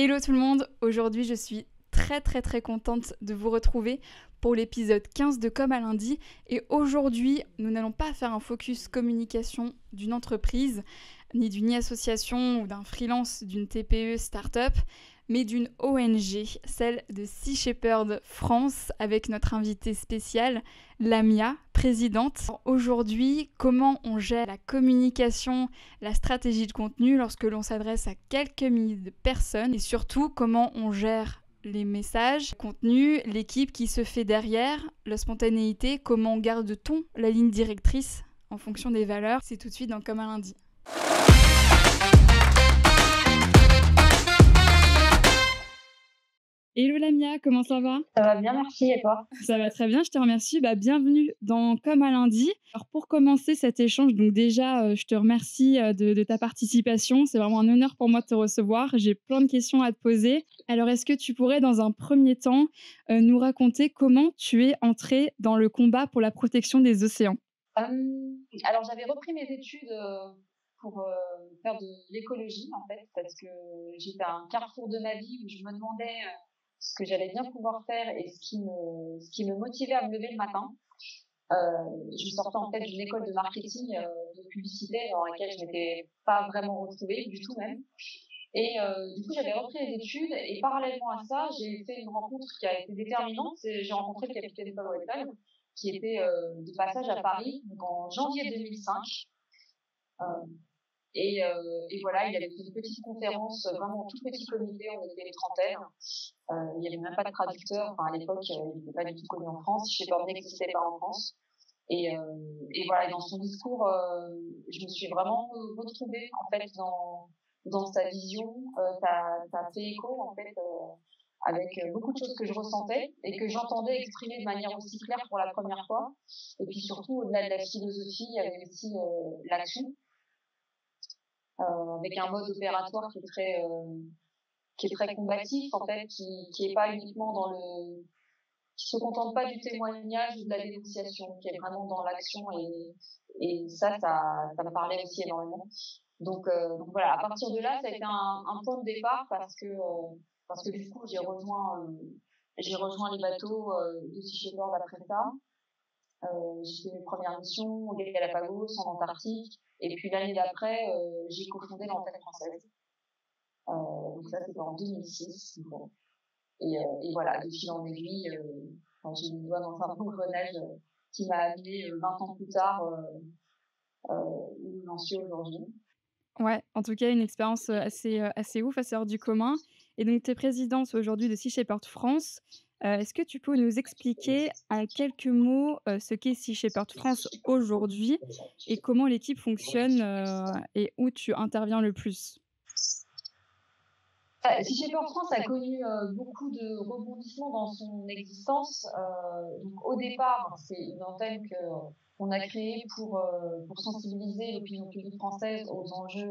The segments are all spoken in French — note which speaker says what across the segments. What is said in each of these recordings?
Speaker 1: Hello tout le monde, aujourd'hui je suis très contente de vous retrouver pour l'épisode 15 de Comme à lundi et aujourd'hui nous n'allons pas faire un focus communication d'une entreprise ni d'une association ou d'un freelance d'une TPE start-up mais d'une ONG, celle de Sea Shepherd France avec notre invitée spéciale Lamia, présidente. Aujourd'hui, comment on gère la communication, la stratégie de contenu lorsque l'on s'adresse à quelques milliers de personnes et surtout comment on gère les messages, le contenu, l'équipe qui se fait derrière, la spontanéité, comment garde-t-on la ligne directrice en fonction des valeurs. C'est tout de suite dans Comme un lundi. Hello Lamia, comment ça va ?
Speaker 2: Ça va bien, merci, et toi ?
Speaker 1: Ça va très bien, je te remercie. Bienvenue dans Comme à lundi. Alors pour commencer cet échange, donc déjà, je te remercie de ta participation. C'est vraiment un honneur pour moi de te recevoir. J'ai plein de questions à te poser. Alors est-ce que tu pourrais, dans un premier temps, nous raconter comment tu es entrée dans le combat pour la protection des océans ?
Speaker 2: Alors j'avais repris mes études pour faire de l'écologie, en fait, parce que j'étais à un carrefour de ma vie où je me demandais ce que j'allais bien pouvoir faire et ce qui me motivait à me lever le matin. Je sortais en fait d'une école de marketing, de publicité dans laquelle je m'étais pas vraiment retrouvée du tout même. Et du coup, j'avais repris les études et parallèlement à ça, j'ai fait une rencontre qui a été déterminante. J'ai rencontré le capitaine Paul Wetzel, qui était de passage à Paris, donc en janvier 2005. Et voilà, il avait fait une petite conférence, vraiment tout petit comité, on était une trentaine. Il n'y avait même pas de traducteur. Enfin, à l'époque, il n'était pas du tout connu en France. Shepherd n'existait pas en France. Et voilà, et dans son discours, je me suis vraiment retrouvée en fait dans sa vision. Ça fait écho en fait avec beaucoup de choses que je ressentais et que j'entendais exprimer de manière aussi claire pour la première fois. Et puis surtout, au-delà de la philosophie, il y avait aussi l'action. Avec un mode opératoire qui est très combatif en fait, qui est pas uniquement qui se contente pas du témoignage ou de la dénonciation, qui est vraiment dans l'action et ça me parlait aussi énormément. Donc voilà, à partir de là, ça a été un point de départ parce que du coup j'ai rejoint les bateaux de Sea Shepherd après ça. J'ai fait mes premières missions aux Galapagos, en Antarctique. Et puis l'année d'après, j'ai cofondé l'antenne française. Donc ça, c'était en 2006. Bon. Et voilà, de fil en aiguille, j'ai mis le doigt dans un engrenage qui m'a amené 20 ans plus tard où j'en suis aujourd'hui.
Speaker 1: Ouais, en tout cas, une expérience assez ouf, assez hors du commun. Et donc, tu es présidente aujourd'hui de Sea Shepherd France. Est-ce que tu peux nous expliquer en quelques mots ce qu'est Sea Shepherd France aujourd'hui et comment l'équipe fonctionne et où tu interviens le plus ?
Speaker 2: Sea Shepherd France a connu beaucoup de rebondissements dans son existence. Donc, au départ, c'est une antenne qu'on a créée pour sensibiliser l'opinion publique française aux enjeux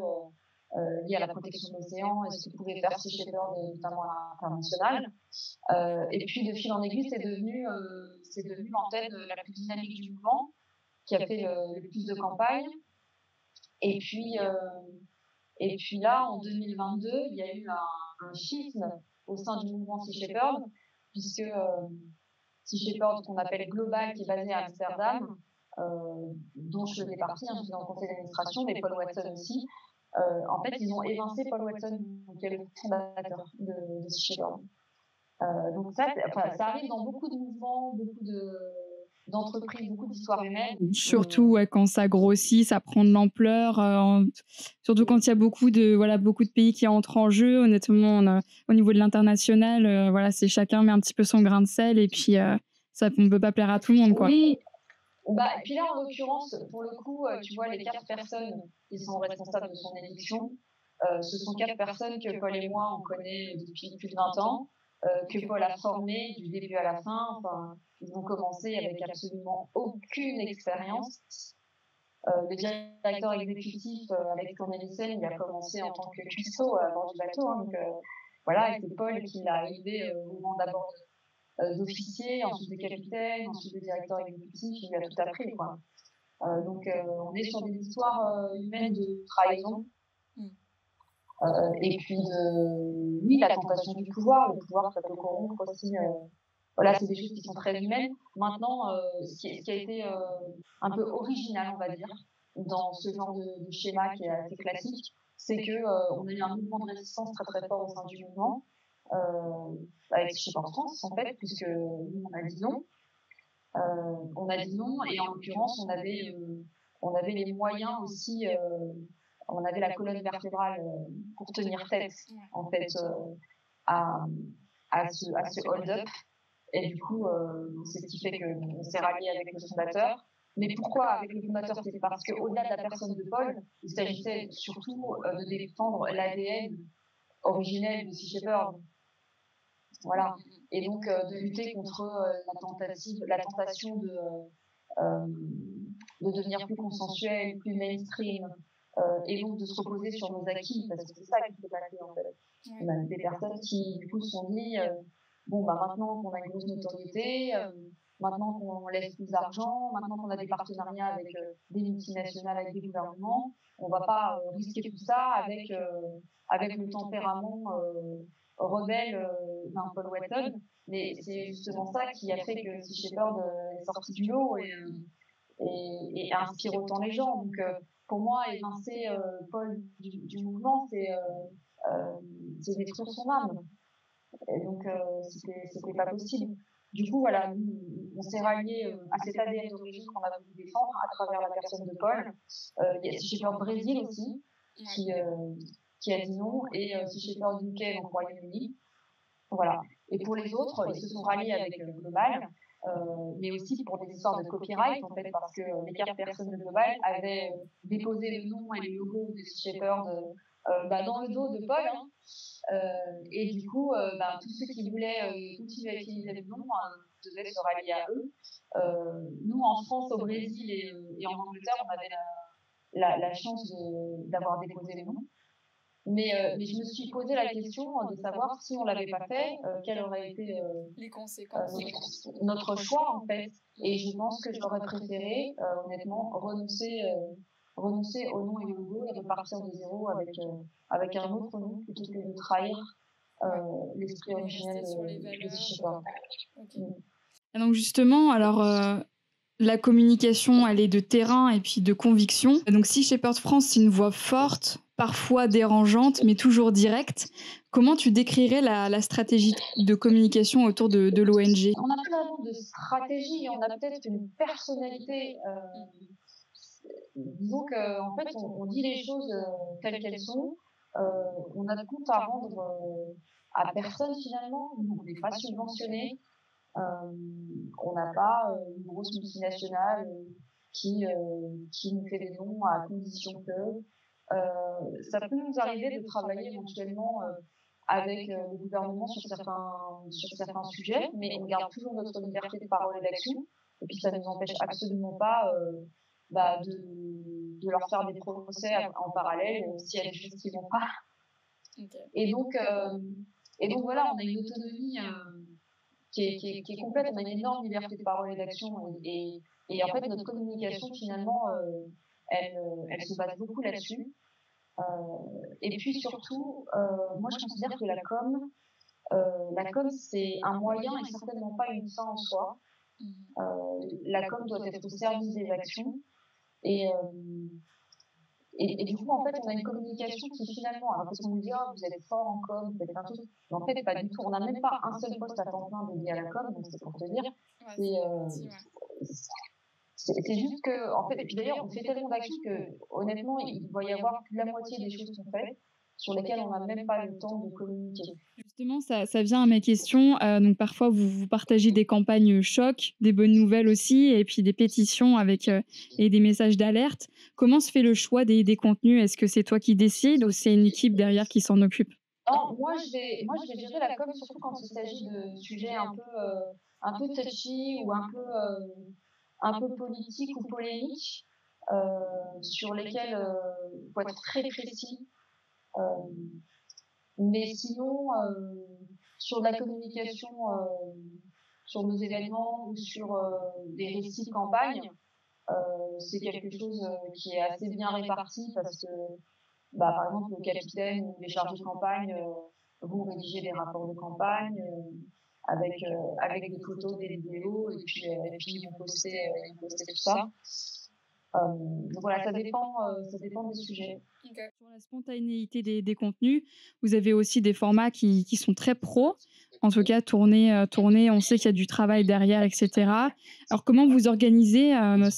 Speaker 2: liés à la protection de l'océan et ce que pouvait faire Sea Shepherd, notamment à l'international. Et puis, de fil en aiguille, c'est devenu l'antenne la plus dynamique du mouvement, qui a fait le plus de campagnes. Et puis là, en 2022, il y a eu un schisme au sein du mouvement Sea Shepherd, puisque Sea Shepherd, qu'on appelle Global, qui est basé à Amsterdam, dont je faisais partie, je suis dans le conseil d'administration, mais Paul Watson aussi. En fait, ils ont évincé Paul Watson, qui est le fondateur de Sea Shepherd. Donc ça arrive dans beaucoup de mouvements, d'entreprises, beaucoup d'histoires humaines.
Speaker 1: Surtout quand ça grossit, ça prend de l'ampleur. Surtout quand il y a beaucoup de pays qui entrent en jeu. Honnêtement, au niveau de l'international, c'est chacun met un petit peu son grain de sel et puis ça ne peut pas plaire à tout le monde, quoi.
Speaker 2: Oui. Et puis là, en l'occurrence, pour le coup, tu vois, les 4 personnes qui sont responsables de son élection, ce sont 4 personnes que Paul et moi, on connaît depuis plus de 20 ans, que Paul a formées du début à la fin. Enfin, ils ont commencé avec absolument aucune expérience. Le directeur exécutif, Alex Cornelissen, il a commencé en tant que cuistot à bord du bateau. Donc voilà, et c'est Paul qui l'a aidé au moment d'abord d'officier, ensuite de capitaine, ensuite de directeur exécutif. Il lui a tout appris, quoi. Donc on est sur des histoires humaines de trahison. Et puis oui, la tentation du pouvoir. Le pouvoir, ça peut corrompre aussi. Voilà, c'est des choses qui sont très humaines. Maintenant, ce qui a été un peu original, on va dire, dans ce genre de schéma qui est assez classique, c'est que on a eu un mouvement de résistance très très fort au sein du mouvement, avec Shepherd France en fait, puisque nous on a dit non. On a dit non, et en l'occurrence on avait les moyens aussi, on avait la colonne vertébrale pour tenir tête en fait à, à ce hold-up. Et du coup, c'est ce qui fait qu'on s'est rallié avec le fondateur. Mais pourquoi avec le fondateur? C'est parce qu'au-delà de la personne de Paul, il s'agissait surtout de défendre l'ADN originel de Sea Shepherd. Voilà. Et donc de lutter contre la tentation de devenir plus consensuel, plus mainstream, et donc de se reposer sur nos acquis, parce que c'est ça qui s'est passé en fait. On a des personnes qui du coup se sont dit bon bah maintenant qu'on a une grosse notoriété, maintenant qu'on laisse plus d'argent, maintenant qu'on a des partenariats avec des multinationales, avec des gouvernements, on va pas risquer tout ça avec le tempérament rebelle d'un Paul Wetton. Mais c'est justement ça qui a fait que Sea Shepherd est sorti du lot et inspire autant les gens. Donc pour moi, évincer Paul du mouvement, c'est détruire son âme. Et donc c'était pas possible. Du coup, voilà, on s'est rallié à cet ADN d'origine qu'on a voulu défendre à travers la personne de Paul. Il y a Sea Shepherd Brésil aussi, qui a dit non, et Sea Shepherd UK au Royaume-Uni. Voilà. Et pour les autres, ils se sont ralliés avec Global, mais aussi pour des histoires de copyright, en fait, parce que les 4 personnes de Global avaient déposé le nom et le logo de Sea Shepherd dans le dos de Paul. Hein. Et du coup, tous ceux qui voulaient continuer à utiliser le nom devaient se rallier à eux. Nous, en France, au Brésil et en Angleterre, on avait la chance d'avoir déposé le nom. Mais je me suis posé la question de savoir si on ne l'avait pas fait, quelles auraient été
Speaker 1: les conséquences.
Speaker 2: Notre choix, en fait. Et je pense que j'aurais préféré, honnêtement, renoncer au nom et au logo et repartir de zéro avec un autre nom plutôt que de trahir l'esprit originel de Sea Shepherd.
Speaker 1: Okay. Et donc justement, alors la communication, elle est de terrain et puis de conviction. Donc Sea Shepherd France, c'est une voix forte, parfois dérangeante, mais toujours directe. Comment tu décrirais la stratégie de communication autour de l'ONG?
Speaker 2: On n'a plus vraiment de stratégie, on a peut-être une personnalité. Disons qu'en fait, on dit les choses telles qu'elles sont. On a de compte à rendre à personne finalement. On n'est pas subventionné. On n'a pas une grosse multinationale qui nous fait des dons à condition que. Ça peut nous arriver de travailler éventuellement avec le gouvernement sur certains sujets, mais on garde toujours notre liberté de parole et d'action. Et puis ça ne nous empêche absolument pas de leur faire des procès en parallèle s'il y a des choses qui ne vont pas. Okay. Et donc voilà, on a une autonomie qui est complète, on a une énorme liberté de parole et d'action. Et en fait, notre communication, finalement, elle se base beaucoup là-dessus. Et puis surtout, moi je considère que la com c'est un moyen et certainement pas une fin en soi. La com doit être au service des actions. Et du coup, en fait, on a une communication qui finalement, alors parce qu'on nous dit, oh, vous êtes fort en com, vous faites plein de choses, mais en fait, pas du tout. On n'a même pas un seul poste à temps plein dédié à la com, donc c'est pour te dire. C'est juste que, en fait, et puis d'ailleurs, on fait tellement d'actions que, honnêtement, il doit y avoir plus de la moitié des choses qu'on fait sur lesquelles on n'a même pas le temps de communiquer.
Speaker 1: Justement, ça vient à ma question. Donc parfois, vous partagez des campagnes choc, des bonnes nouvelles aussi, et puis des pétitions avec et des messages d'alerte. Comment se fait le choix des contenus? Est-ce que c'est toi qui décides ou c'est une équipe derrière qui s'en occupe?
Speaker 2: Non, moi je vais gérer la com surtout quand il s'agit de sujets un peu touchy ou un peu politique ou polémique, sur lesquels il faut être très précis. Mais sinon, sur la communication, sur nos événements ou sur des récits de campagne, c'est quelque chose qui est assez bien réparti parce que par exemple, le capitaine ou les chargés de campagne vont rédiger des rapports de campagne avec des photos, des vidéos, et puis ils vont poster tout ça. Donc voilà, ça dépend des sujets.
Speaker 1: Ok. Sur la spontanéité des contenus, vous avez aussi des formats qui sont très pros. En tout cas, tourner, on sait qu'il y a du travail derrière, etc. Alors, comment vous organisez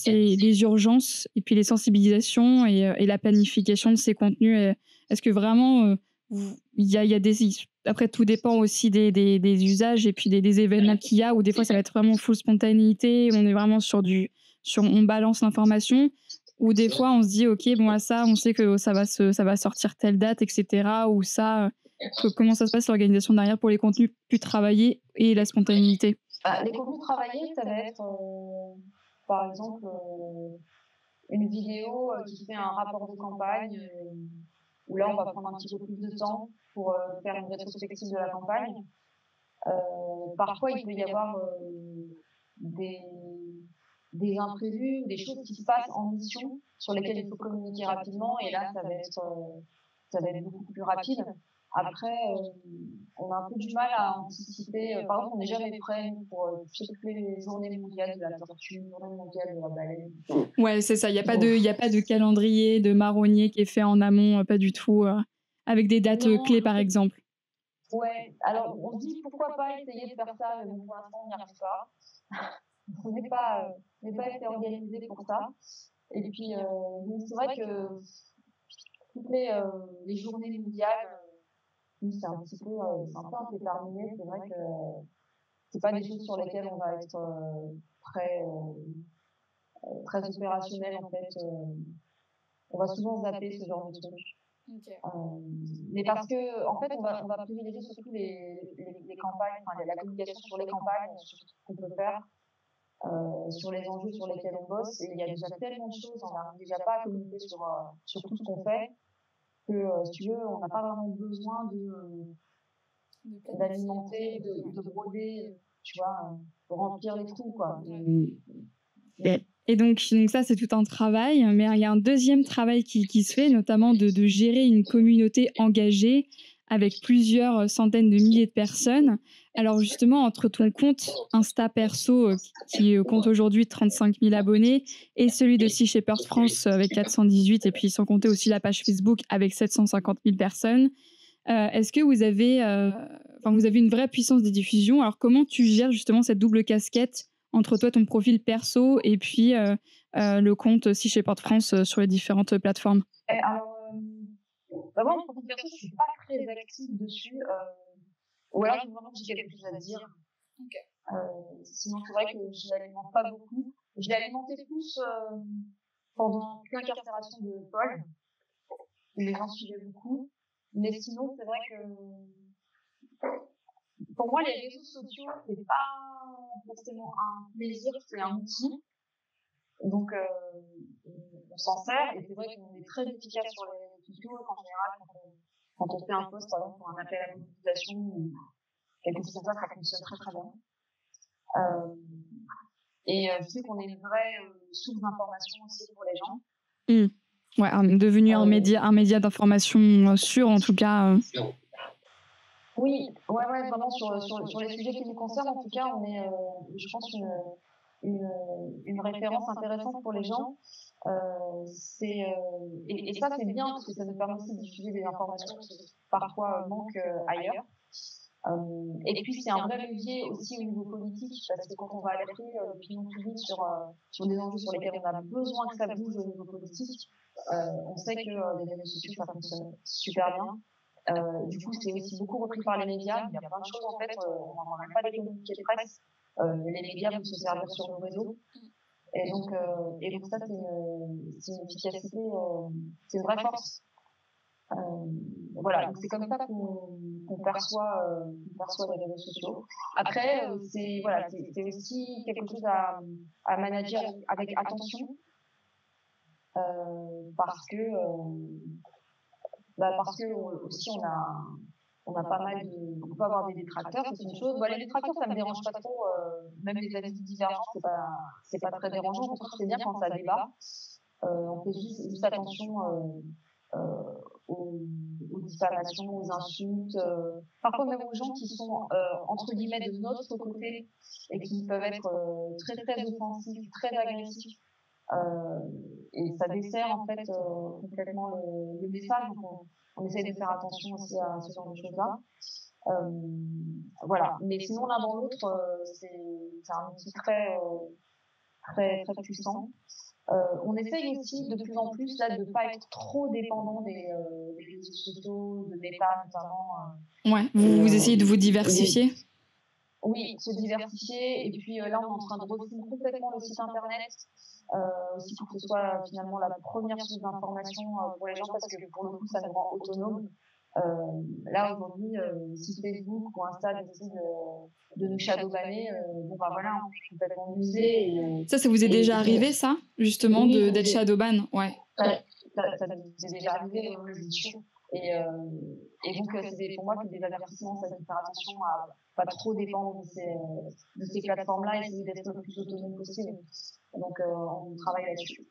Speaker 1: les urgences et puis les sensibilisations et la planification de ces contenus? Est-ce que vraiment, il y a après, tout dépend aussi des usages et puis des événements qu'il y a, où des fois, ça va être vraiment full spontanéité, on est vraiment on balance l'information, ou des fois, on se dit: «OK, bon, à ça, on sait que ça va sortir telle date, et cetera», ou ça, comment ça se passe l'organisation derrière pour les contenus plus travaillés et la spontanéité?
Speaker 2: Les contenus travaillés, ça va être, par exemple, une vidéo qui fait un rapport de campagne, où là, on va prendre un petit peu plus de temps pour faire une rétrospective de la campagne. Parfois, il peut y avoir des, des imprévus, des choses qui se passent en mission sur lesquelles il faut communiquer rapidement, et là, ça va être beaucoup plus rapide. Après, on a un peu du mal à anticiper. Par exemple, on n'est jamais prêt pour toutes les journées mondiales de la tortue, journée mondiale de la baleine.
Speaker 1: Ouais, c'est ça, il y a pas de calendrier, de marronnier qui est fait en amont, pas du tout, avec des dates,
Speaker 2: Non,
Speaker 1: clés, par exemple.
Speaker 2: ouais. Alors, on se dit pourquoi pas essayer de faire ça, mais bon, pour l'instant, on n'y arrive pas. On n'est pas été organisé pour ça. Et puis, donc c'est vrai que toutes les journées mondiales, nous, c'est un peu indéterminé. C'est vrai que c'est pas des choses sur lesquelles on va être très, très opérationnel, en fait. On va souvent zapper ce genre de trucs.
Speaker 1: OK.
Speaker 2: Mais parce que, en fait, on va privilégier surtout les campagnes, enfin, la communication sur les campagnes, sur ce qu'on peut faire, sur les enjeux sur lesquels on bosse. Et il y a déjà tellement de choses, on n'arrive déjà pas à communiquer sur tout ce qu'on fait, que, si tu veux, on n'a pas vraiment besoin d'alimenter, de broder, tu vois, de remplir les trous, quoi.
Speaker 1: Et donc ça, c'est tout un travail, mais il y a un deuxième travail qui se fait, notamment de gérer une communauté engagée avec plusieurs centaines de milliers de personnes. Alors justement, entre ton compte Insta perso, qui compte aujourd'hui 35 000 abonnés, et celui de Sea Shepherd France avec 418, et puis sans compter aussi la page Facebook avec 750 000 personnes, est-ce que vous avez une vraie puissance de diffusion? Alors comment tu gères justement cette double casquette entre toi, ton profil perso, et puis le compte Sea Shepherd France sur les différentes plateformes?
Speaker 2: Et alors, moi, mon profil perso, je suis pas très active dessus. Ou alors, du moment que j'ai quelque chose à dire.
Speaker 1: OK.
Speaker 2: Sinon, c'est vrai que je l'alimente pas beaucoup. Je l'ai alimenté plus pendant l'incarcération de Paul, où les gens suivaient beaucoup. Mais sinon, c'est vrai que pour moi, les réseaux sociaux, c'est pas forcément un plaisir, c'est un outil. Donc, on s'en sert, et c'est vrai qu'on est très efficace sur les réseaux sociaux. En général, quand on fait un post, par exemple, pour un appel à la mobilisation ou quelque chose comme ça fonctionne très très bien. Et je sais qu'on est une vraie source d'information aussi pour les gens.
Speaker 1: Mmh. Ouais, devenu un média d'information sûr, en tout cas.
Speaker 2: Oui, ouais, vraiment sur les sujets qui nous concernent, en tout cas, on est, je pense, une, une référence intéressante pour les gens. Et ça, c'est bien parce que ça nous permet aussi de diffuser des informations qui parfois manquent ailleurs. Et puis, c'est un vrai levier aussi au niveau politique, parce que quand on va alerter l'opinion publique sur des enjeux sur lesquels on a besoin que ça bouge au niveau politique, on sait que les réseaux sociaux, ça fonctionne super bien. Du coup, c'est aussi beaucoup repris par les médias. Il y a plein de choses, en fait, on n'en a même pas des communiqués de presse. Les médias vont se servir sur nos réseaux. Et donc ça, c'est une efficacité, c'est une vraie force. Voilà, donc c'est comme ça qu'on perçoit les réseaux sociaux. Après, c'est aussi quelque chose à manager avec attention, parce que aussi on a pas mal de, on peut avoir des détracteurs, c'est une chose. Bon, les détracteurs, ça me dérange pas trop, même les avis divergents, c'est pas très dérangeant. Au contraire, c'est bien quand ça débat. On fait juste attention aux diffamations, aux insultes, parfois même aux gens qui sont entre guillemets de notre côté et qui peuvent être très très offensifs, très agressifs. Et ça dessert en fait complètement le message. Donc on essaie de faire attention aussi à ce genre de choses-là. Voilà. Mais sinon l'un dans l'autre, c'est un outil très très puissant. On essaye aussi de plus en plus là de pas être trop dépendant des réseaux sociaux, de Meta notamment.
Speaker 1: Ouais, vous essayez de vous diversifier.
Speaker 2: Oui, se diversifier. Et puis là, on est en train de refondre complètement le site internet, aussi pour que ce soit finalement la première source d'information pour les gens, parce que pour le coup, ça nous rend autonomes. Là, aujourd'hui, si Facebook ou Insta décide de nous shadowbanner, bon bah voilà, on est complètement musée.
Speaker 1: Ça vous est déjà arrivé, ça, justement,
Speaker 2: oui,
Speaker 1: d'être shadowban? Ouais.
Speaker 2: Ça nous est déjà arrivé, bien sûr. Et donc, c'est pour moi que des avertissements, ça fait faire attention à pas trop dépendre de ces plateformes-là, essayer d'être le plus autonome possible. Donc, on travaille là-dessus.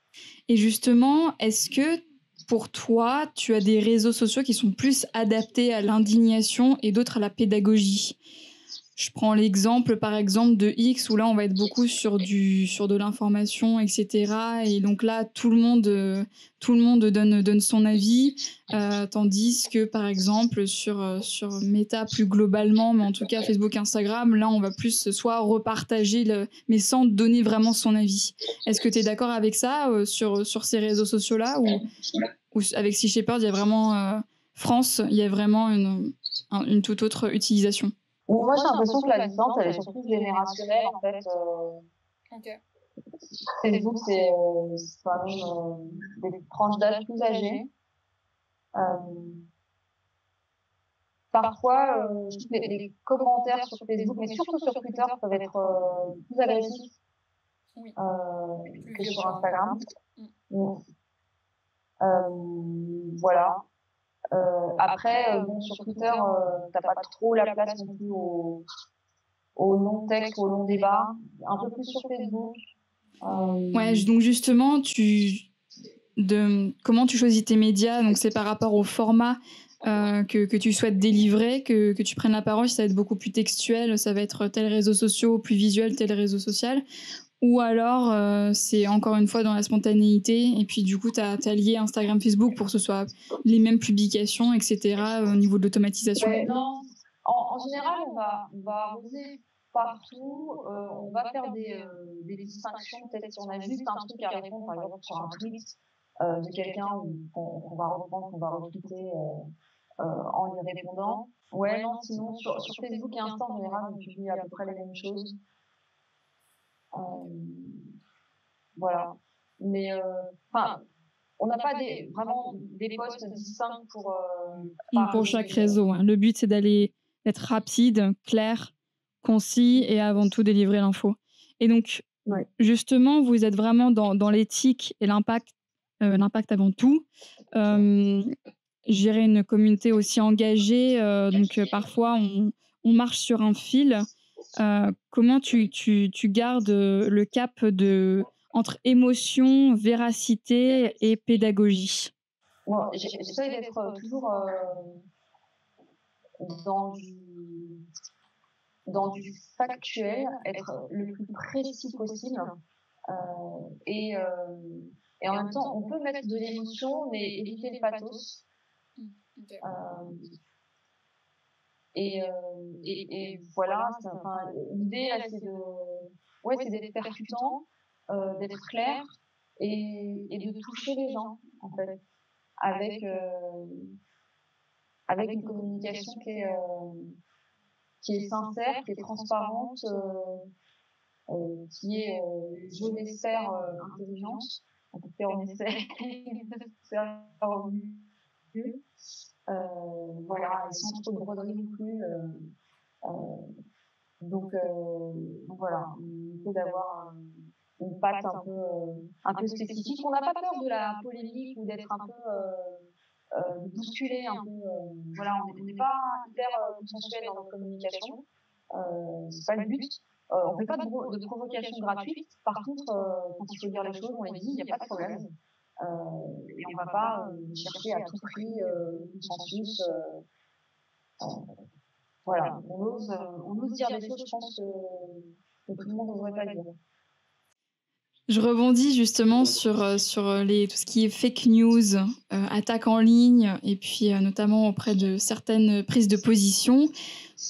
Speaker 1: Et justement, est-ce que pour toi, tu as des réseaux sociaux qui sont plus adaptés à l'indignation et d'autres à la pédagogie? Je prends l'exemple, par exemple, de X, où là, on va être beaucoup sur de l'information, etc. Et donc là, tout le monde donne son avis, tandis que, par exemple, sur Meta plus globalement, mais en tout cas Facebook, Instagram, là, on va plus soit repartager, mais sans donner vraiment son avis. Est-ce que tu es d'accord avec ça sur ces réseaux sociaux-là, ou avec Sea Shepherd, il y a vraiment France, il y a vraiment une toute autre utilisation?
Speaker 2: Bon, moi, j'ai l'impression que la distance, elle est surtout générationnelle, en fait.
Speaker 1: Ok.
Speaker 2: Facebook, c'est quand même des tranches d'âge plus âgées. Parfois, je trouve que les commentaires sur Facebook, mais surtout sur Twitter, peuvent être plus agressifs que sur Instagram. Voilà. Après, bon, sur Twitter, t'as pas trop la place non plus au long texte, au long débat. Un peu plus sur Facebook.
Speaker 1: Ouais, donc justement, comment tu choisis tes médias? Donc c'est par rapport au format que tu souhaites délivrer, que tu prennes la parole. Ça va être beaucoup plus textuel, ça va être tel réseau social, plus visuel, tel réseau social. Ou alors, c'est encore une fois dans la spontanéité, et puis du coup, tu as lié Instagram, Facebook pour que ce soit les mêmes publications, etc. Au niveau de l'automatisation.
Speaker 2: Ouais, non, en général, on va arroser partout, on va faire des distinctions, peut-être si on a juste un truc à répondre, par exemple sur un tweet de quelqu'un qu'on va reprendre, qu'on va retweeter en lui répondant. Ouais, non, sinon sur Facebook et Insta en général, on publie à peu près les mêmes choses. Voilà. Mais enfin, on n'a pas vraiment des posts distincts
Speaker 1: pour chaque réseau. Hein. Le but, c'est d'être rapide, clair, concis et avant tout délivrer l'info. Et donc, justement, vous êtes vraiment dans l'éthique et l'impact avant tout. Gérer une communauté aussi engagée, donc parfois on marche sur un fil. Comment tu gardes le cap entre émotion, véracité et pédagogie?
Speaker 2: Bon, j'essaie d'être toujours dans du factuel, être le plus précis possible. Et en même temps, on peut mettre de l'émotion, mais éviter le pathos. Okay. Et voilà, l'idée là, c'est d'être percutant, d'être clair et de toucher les gens, en fait, avec une communication qui est sincère, qui est transparente, qui est, je l'espère, intelligente. En tout cas, on essaie de faire au mieux. Voilà, et sans trop de broderie non plus. Donc voilà, il faut d'avoir une patte un peu spécifique. On n'a pas peur de la polémique ou d'être un peu de bousculer un peu. Voilà, on n'est pas hyper consensuel dans notre communication. C'est pas le but. On fait pas de provocation gratuite. Par contre, quand il faut dire les choses, on les dit, il n'y a pas de problème. Et on ne va pas chercher à tout prix le consensus. Voilà, on ose dire des choses, je pense que tout le monde n'oserait pas dire.
Speaker 1: Je rebondis justement sur tout ce qui est fake news, attaques en ligne et puis notamment auprès de certaines prises de position.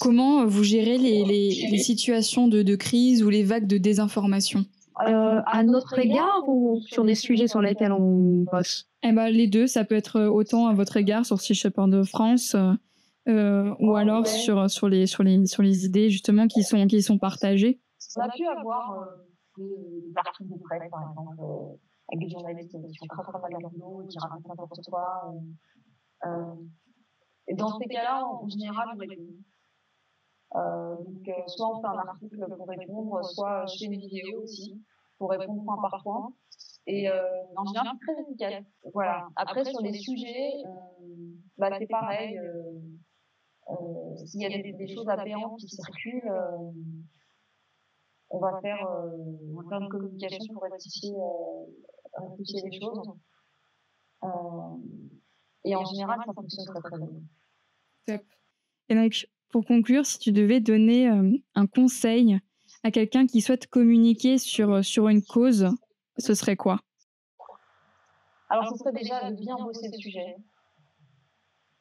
Speaker 1: Comment vous gérez les situations de crise ou les vagues de désinformation?
Speaker 3: À notre égard ou sur les sujets sur lesquels on bosse?
Speaker 1: Eh ben, les deux, ça peut être autant à votre égard sur Sea Shepherd de France ou alors
Speaker 2: Ouais.
Speaker 1: sur les idées justement qui sont partagées.
Speaker 2: On a pu avoir des articles de presse, par exemple, avec des journalistes qui font très mal leur boulot, qui racontent n'importe quoi. Et dans ces cas-là, en général, on répond. Soit on fait un article pour répondre, soit je fais une vidéo aussi pour répondre point par point. Et en général, c'est très efficace. Voilà. Après, sur les sujets, c'est pareil. S'il y a des choses aberrantes qui circulent, on va faire une communication pour rectifier les choses. Et en général, ça fonctionne très bien.
Speaker 1: Top. Et donc, pour conclure, si tu devais donner un conseil à quelqu'un qui souhaite communiquer sur une cause, ce serait quoi?
Speaker 2: Alors, ce serait déjà de bien bosser le sujet.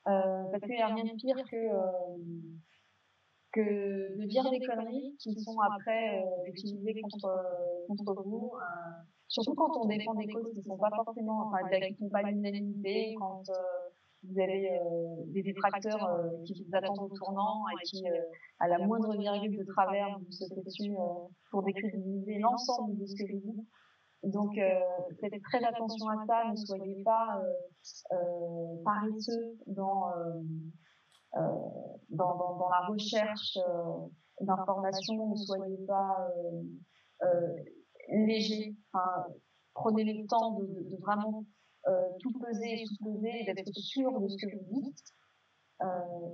Speaker 2: Parce qu'il n'y a rien de pire que de dire des conneries qui sont après utilisées contre vous. Surtout quand on défend des causes qui ne sont pas forcément, qui ne font pas l'unanimité, quand vous avez des détracteurs qui vous attendent au tournant et qui, à la moindre virgule de travers, vous sautez dessus pour décrédibiliser l'ensemble de ce que vous dites. Donc, faites très attention à ça, ne soyez pas paresseux dans la recherche d'informations, ne soyez pas léger. Prenez le temps de vraiment tout peser, d'être sûr de ce que vous dites.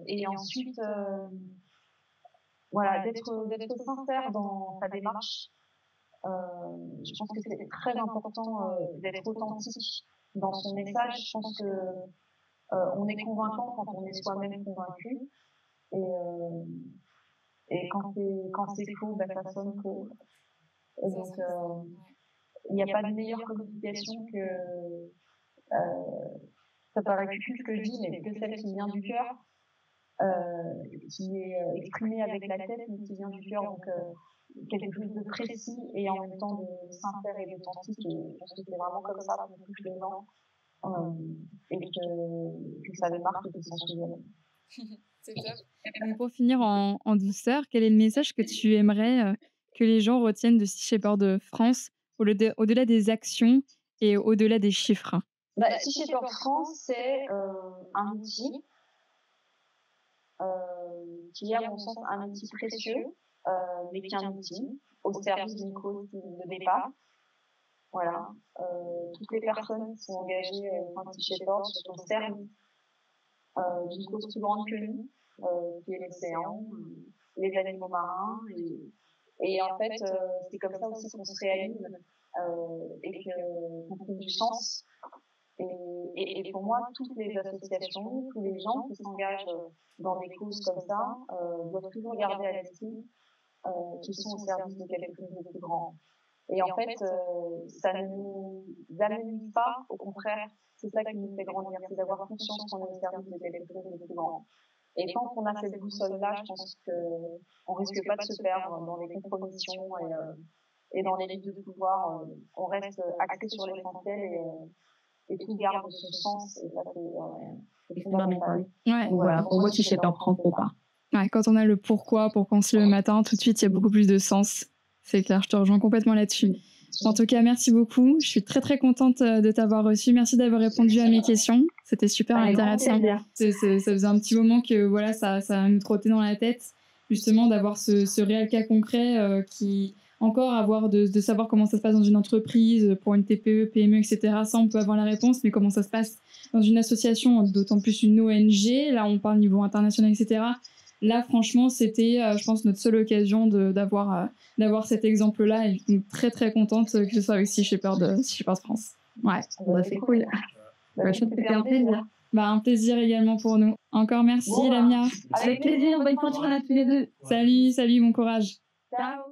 Speaker 2: Et ensuite, d'être sincère dans sa démarche. Je pense que c'est très important d'être authentique dans son message. Je pense que on est convaincant quand on est soi-même convaincu. Et quand c'est faux, ça sonne faux. Donc, il n'y a pas de meilleure communication que ça paraît cucu ce que je dis, mais que celle qui vient du cœur, qui est exprimée avec la tête, mais qui vient du cœur. Donc, quelque chose de précis et en même temps de sincère et d'authentique. Et je pense que c'est vraiment comme ça qu'on touche les gens et que ça démarque et qu'ils s'en souviennent.
Speaker 1: C'est top. Et pour finir en douceur, quel est le message que tu aimerais que les gens retiennent de Sea Shepherd de France au-delà des actions et au-delà des chiffres?
Speaker 2: Sea Shepherd France, c'est un outil qui est, à mon sens, un outil précieux, mais qui est un outil au service d'une cause qui ne dépasse. Voilà. Toutes les personnes qui sont engagées au Sea Shepherd sont au service d'une cause plus grande que nous, qui est l'océan, les animaux marins. Et en fait, c'est comme ça aussi qu'on se réalise et qu'on trouve du sens. Et pour moi, toutes les associations, tous les gens qui s'engagent dans des causes comme ça doivent toujours garder à l'esprit qu'ils sont au service de quelque chose de plus grand. Et en fait, ça ne nous amenuise pas, au contraire, c'est ça qui nous fait grandir, c'est d'avoir conscience qu'on est au service de quelque chose de plus grand. Et tant qu'on a cette boussole-là, je pense qu'on risque pas de se perdre dans les compromissions et dans les luttes de pouvoir. On reste axé sur l'essentiel et tout garde son sens. Et ça, c'est fondamental.
Speaker 1: Ouais.
Speaker 3: Voilà, pour moi, Sea Shepherd France, faut pas.
Speaker 1: Ouais, quand on a le pourquoi pour qu'on se lève le matin, tout de suite, il y a beaucoup plus de sens. C'est clair, je te rejoins complètement là-dessus. En tout cas, merci beaucoup. Je suis très très contente de t'avoir reçu. Merci d'avoir répondu à mes questions. C'était super intéressant. Ça faisait un petit moment que voilà, ça nous trottait dans la tête, justement, d'avoir ce réel cas concret qui encore avoir de savoir comment ça se passe dans une entreprise, pour une TPE, PME, etc. Ça, on peut avoir la réponse, mais comment ça se passe dans une association, d'autant plus une ONG. Là, on parle niveau international, etc. Là, franchement, c'était, je pense, notre seule occasion d'avoir cet exemple-là. Et je suis très, très contente que ce soit avec Sea Shepherd France. Ouais.
Speaker 3: Bah, c'est cool. Bah, c'était un plaisir.
Speaker 1: Bah, un plaisir également pour nous. Encore merci, Lamia.
Speaker 3: Avec plaisir, bonne continuation à tous les deux.
Speaker 1: Salut, bon courage.
Speaker 3: Ciao.